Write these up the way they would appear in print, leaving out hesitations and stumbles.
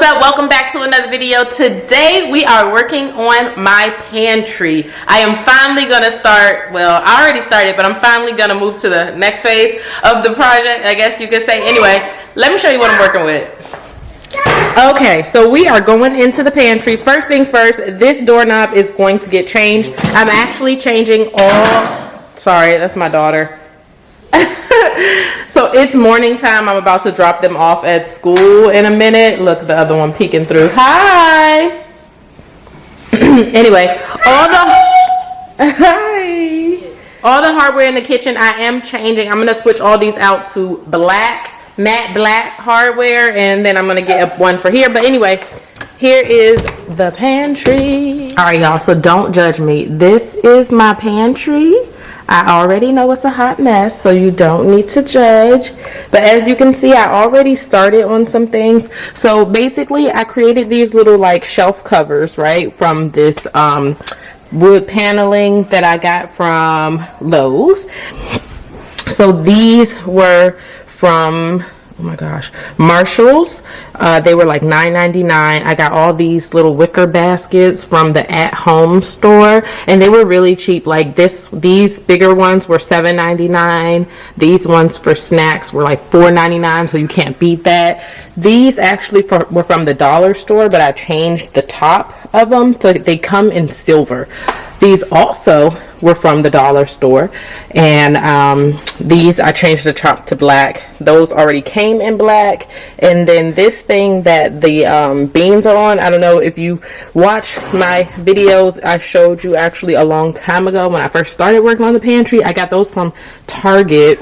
up? Welcome back to another video. Today we are working on my pantry. I am finally gonna start, well, I already started, but I'm finally gonna move to the next phase of the project, I guess you could say. Anyway, let me show you what I'm working with. Okay, so we are going into the pantry. First things first, this doorknob is going to get changed. I'm actually changing all, sorry, that's my daughter. So it's morning time. I'm about to drop them off at school in a minute. Look, the other one peeking through. Hi. Anyway, all the hardware in the kitchen I am changing. I'm gonna switch all these out to matte black hardware, and then I'm gonna get one for here. But anyway, here is the pantry. All right, y'all, so don't judge me. This is my pantry. I already know it's a hot mess, so you don't need to judge. But as you can see, I already started on some things. So basically, I created these little like shelf covers, right, from this wood paneling that I got from Lowe's. So these were from, oh my gosh, Marshall's. They were like $9.99. I got all these little wicker baskets from the at-home store, and they were really cheap. Like these bigger ones were $7.99. These ones for snacks were like $4.99, so you can't beat that. These actually were from the dollar store, but I changed the top of them so they come in silver. These also were from the dollar store, and these I changed the top to black. Those already came in black. And then this thing that the beans are on, I don't know if you watch my videos, I showed you actually a long time ago when I first started working on the pantry. I got those from Target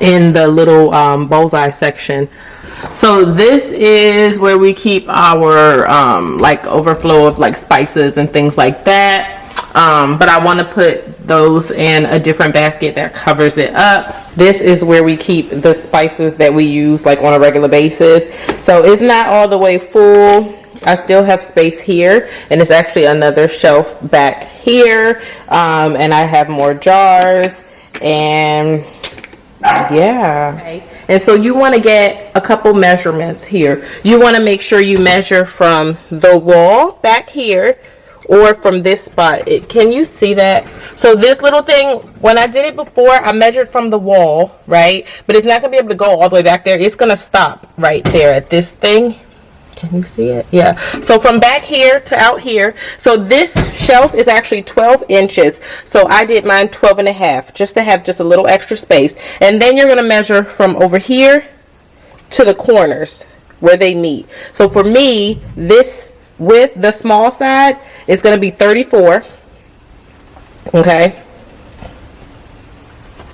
in the little bullseye section. So this is where we keep our like overflow of like spices and things like that. But I want to put those in a different basket that covers it up. This is where we keep the spices that we use like on a regular basis. So it's not all the way full. I still have space here, and it's actually another shelf back here. And I have more jars, and yeah. Okay. And so you want to get a couple measurements here. You want to make sure you measure from the wall back here, or from this spot. Can you see that? So this little thing, when I did it before, I measured from the wall, right? But it's not gonna be able to go all the way back there. It's gonna stop right there at this thing. Can you see it? Yeah. So from back here to out here. So this shelf is actually 12 inches. So I did mine 12 and a half, just to have just a little extra space. And then you're gonna measure from over here to the corners where they meet. So for me, this with the small side, it's going to be 34. Okay.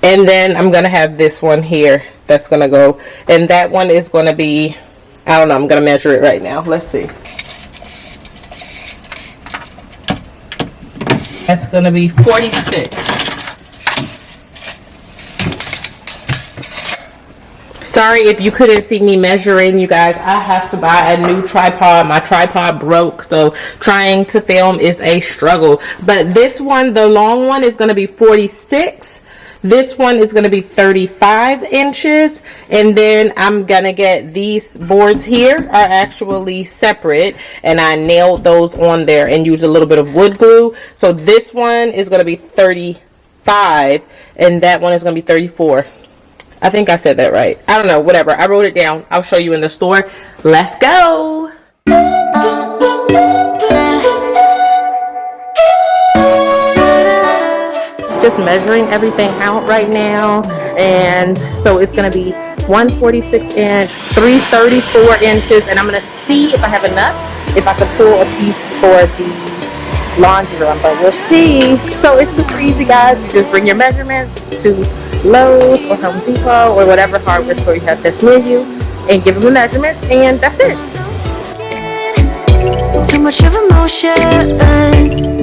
And then I'm going to have this one here that's going to go. And that one is going to be, I don't know, I'm going to measure it right now. Let's see. That's going to be 46. Sorry if you couldn't see me measuring, you guys. I have to buy a new tripod. My tripod broke, so trying to film is a struggle. But this one, the long one, is going to be 46. This one is going to be 35 inches. And then I'm going to get these boards here are actually separate. And I nailed those on there and used a little bit of wood glue. So this one is going to be 35. And that one is going to be 34. I think I said that right. I don't know, whatever. I wrote it down. I'll show you in the store. Let's go. Just measuring everything out right now. And so it's going to be 146 inch, 334 inches. And I'm going to see if I have enough, if I can pull a piece for the laundry room. But we'll see. So it's super easy, guys. You just bring your measurements to Lowe's or Home Depot or whatever hardware store you have that's near you, and give them the measurements, and that's it. Too much of emotions,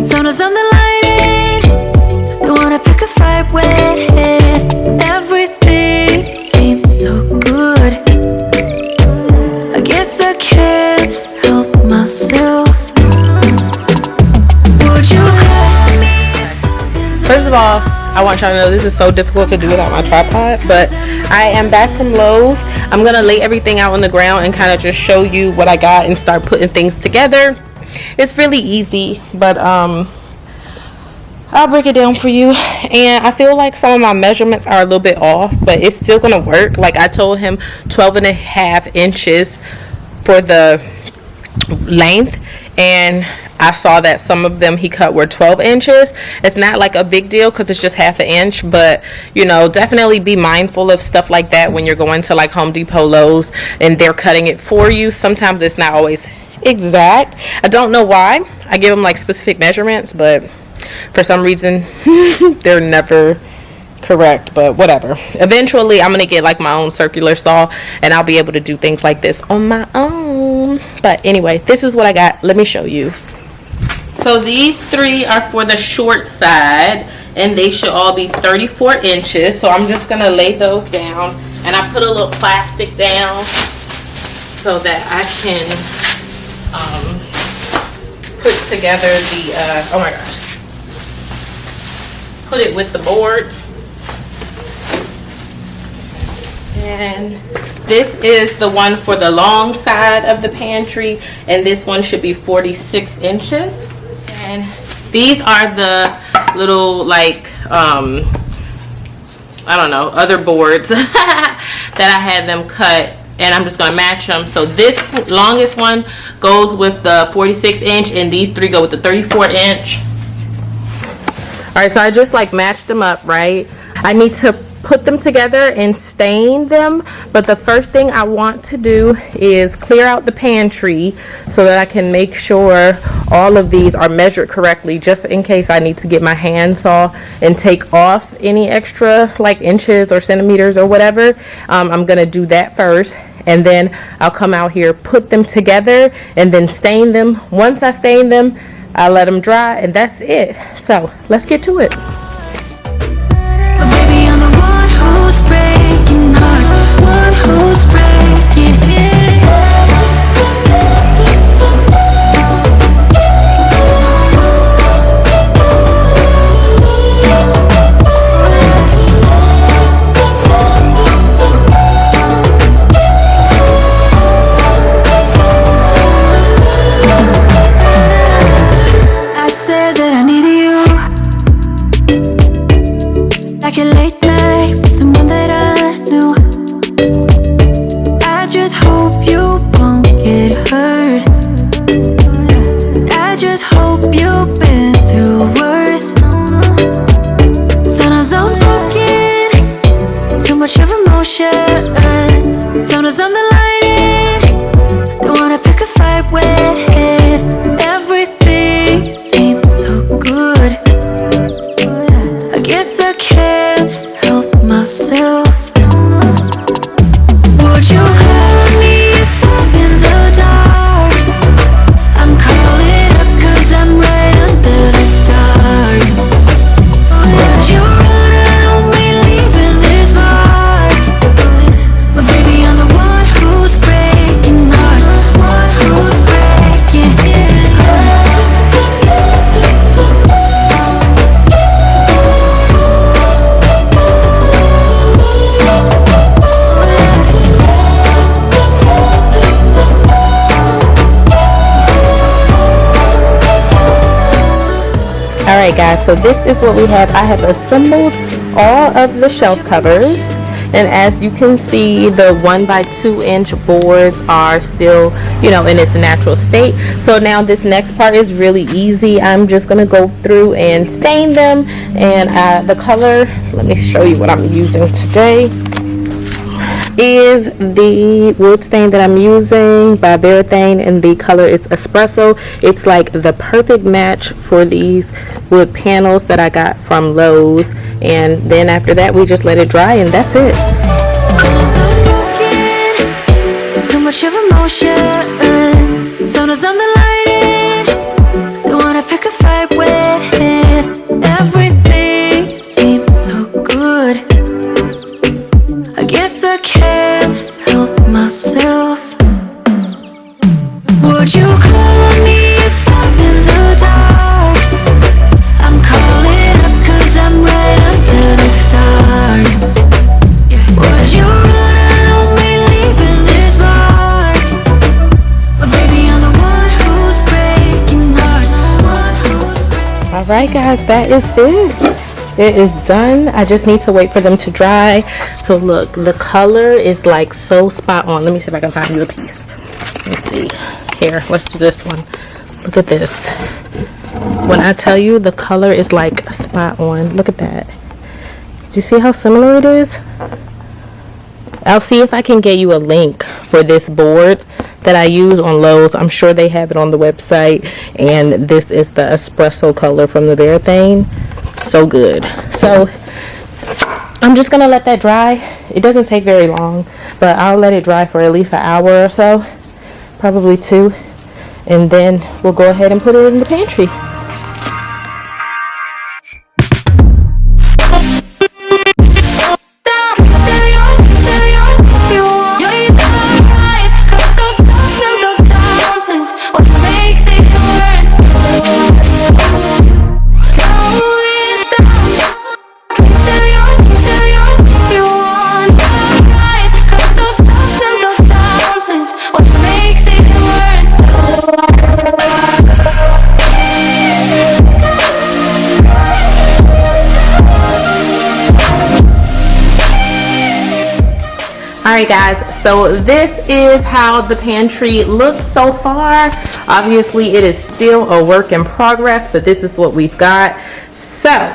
sometimes I'm the lighting. Don't wanna pick a fight when everything seems so good. I guess I can't help myself. Would you help me? First of all, I want y'all to know this is so difficult to do without my tripod, but I am back from Lowe's. I'm gonna lay everything out on the ground and kind of just show you what I got and start putting things together. It's really easy, but I'll break it down for you. And I feel like some of my measurements are a little bit off, but it's still gonna work. Like I told him 12.5 inches for the length, and I saw that some of them he cut were 12 inches. It's not like a big deal because it's just half an inch, but you know, definitely be mindful of stuff like that when you're going to like Home Depot, Lowe's, and they're cutting it for you. Sometimes it's not always exact. I don't know why. I give them like specific measurements, but for some reason they're never correct, but whatever. Eventually I'm gonna get like my own circular saw and I'll be able to do things like this on my own. But anyway, this is what I got. Let me show you. So these 3 are for the short side and they should all be 34 inches. So I'm just gonna lay those down, and I put a little plastic down so that I can put together the oh my gosh, put it with the board. And this is the one for the long side of the pantry, and this one should be 46 inches. And these are the little like I don't know, other boards that I had them cut, and I'm just gonna match them. So this longest one goes with the 46 inch and these 3 go with the 34 inch. All right, so I just like matched them up, right? I need to put them together and stain them, but the first thing I want to do is clear out the pantry so that I can make sure all of these are measured correctly, just in case I need to get my handsaw and take off any extra like inches or centimeters or whatever. I'm gonna do that first, and then I'll come out here, put them together, and then stain them. Once I stain them, I let them dry, and that's it. So let's get to it. Who's breaking it? I said that I needed you, like a late night with someone that I knew. I just hope you won't get hurt. I just hope you've been through worse. Sometimes I'm broken, too much of emotions. Sometimes I'm the lightning, don't wanna pick a fight with. Everything seems so good. I guess I can't help myself. Would you call me if I'm in the dark? I'm calling up 'cause I'm right under the stars. Would you run on me leaving this mark? But baby, I'm the one who's breaking hearts, one who's breaking it. Alright guys, so this is what we have. I have assembled all of the shelf covers, and as you can see, the 1 by 2 inch boards are still, you know, in its natural state. So now this next part is really easy. I'm just gonna go through and stain them, and the color, let me show you what I'm using today, is the wood stain that I'm using by Varathane, and the color is Espresso. It's like the perfect match for these wood panels that I got from Lowe's, and then after that we just let it dry, and that's it. Too much of emotions. Sometimes I'm the lightning, don't wanna pick a fight with. Everything seems so good. I guess I can't help myself. Would you call me if I'm in the dark? I'm calling up 'cause I'm right under the stars. Would you run on me? All right, guys, that is it. It is done. I just need to wait for them to dry. So look, the color is like so spot on. Let me see if I can find you a piece. Let's see. Here, let's do this one. Look at this. When I tell you the color is like spot on, look at that. Do you see how similar it is? I'll see if I can get you a link for this board that I use on Lowe's. I'm sure they have it on the website. And this is the espresso color from the Varathane. So good. So I'm just gonna let that dry. It doesn't take very long, but I'll let it dry for at least an hour or so, probably 2, and then we'll go ahead and put it in the pantry. Alright guys, so this is how the pantry looks so far. Obviously it is still a work in progress, but this is what we've got. So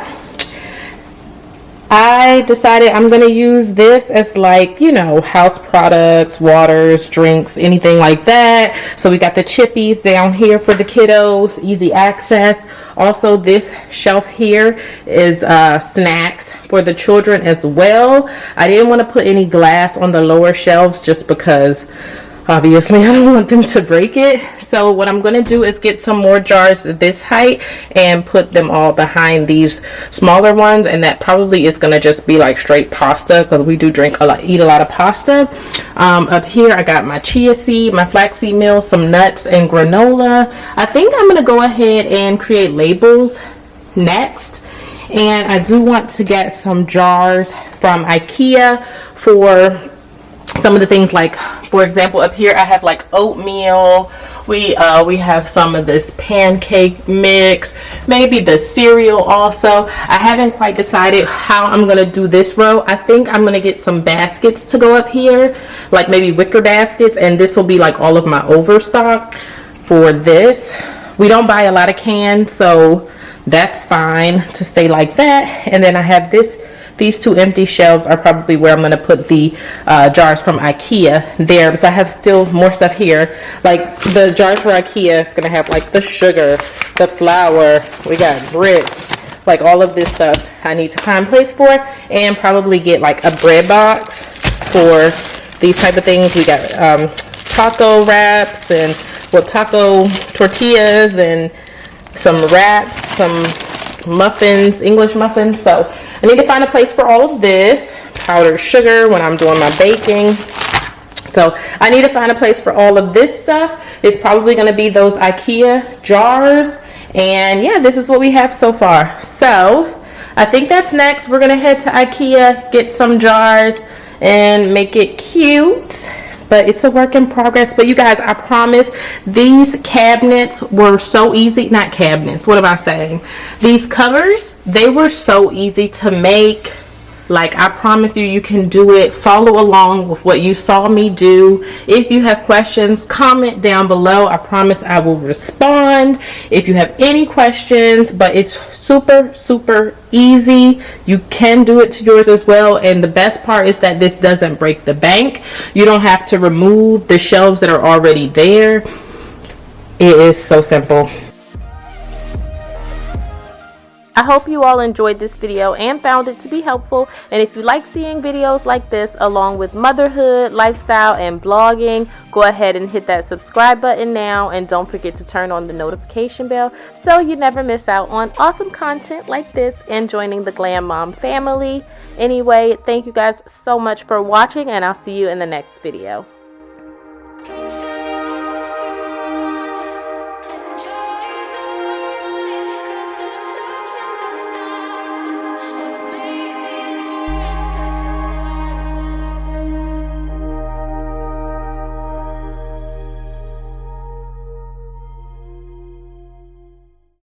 I decided I'm going to use this as like, you know, house products, waters, drinks, anything like that. So we got the chippies down here for the kiddos, easy access. Also, this shelf here is snacks for the children as well. I didn't want to put any glass on the lower shelves just because obviously I don't want them to break it. So what I'm going to do is get some more jars this height and put them all behind these smaller ones, and that probably is going to just be like straight pasta because we do eat a lot of pasta. Up here I got my chia seed, my flaxseed meal, some nuts, and granola. I think I'm going to go ahead and create labels next, and I do want to get some jars from IKEA for some of the things, like for example up here I have like oatmeal. We have some of this pancake mix, maybe the cereal also. I haven't quite decided how I'm gonna do this row. I think I'm gonna get some baskets to go up here, like maybe wicker baskets, and this will be like all of my overstock for this. We don't buy a lot of cans, so that's fine to stay like that. And then I have these 2 empty shelves are probably where I'm going to put the jars from IKEA there, because I have still more stuff here. Like the jars for IKEA is going to have like the sugar, the flour, we got bricks, like all of this stuff I need to find a place for, and probably get like a bread box for these type of things. We got taco wraps and taco tortillas and some wraps, some muffins, English muffins. So I need to find a place for all of this. Powdered sugar when I'm doing my baking. So I need to find a place for all of this stuff. It's probably going to be those IKEA jars. And yeah, this is what we have so far. So I think that's next. We're going to head to IKEA, get some jars, and make it cute. But it's a work in progress. But you guys, I promise, these cabinets were so easy. Not cabinets, what am I saying? These covers, they were so easy to make. Like, I promise you, you can do it. Follow along with what you saw me do. If you have questions, comment down below. I promise I will respond if you have any questions. But it's super, super easy. You can do it to yours as well. And the best part is that this doesn't break the bank. You don't have to remove the shelves that are already there. It is so simple. I hope you all enjoyed this video and found it to be helpful. And if you like seeing videos like this along with motherhood, lifestyle, and blogging, go ahead and hit that subscribe button now. And don't forget to turn on the notification bell so you never miss out on awesome content like this and joining the Glam Mom family. Anyway, thank you guys so much for watching, and I'll see you in the next video.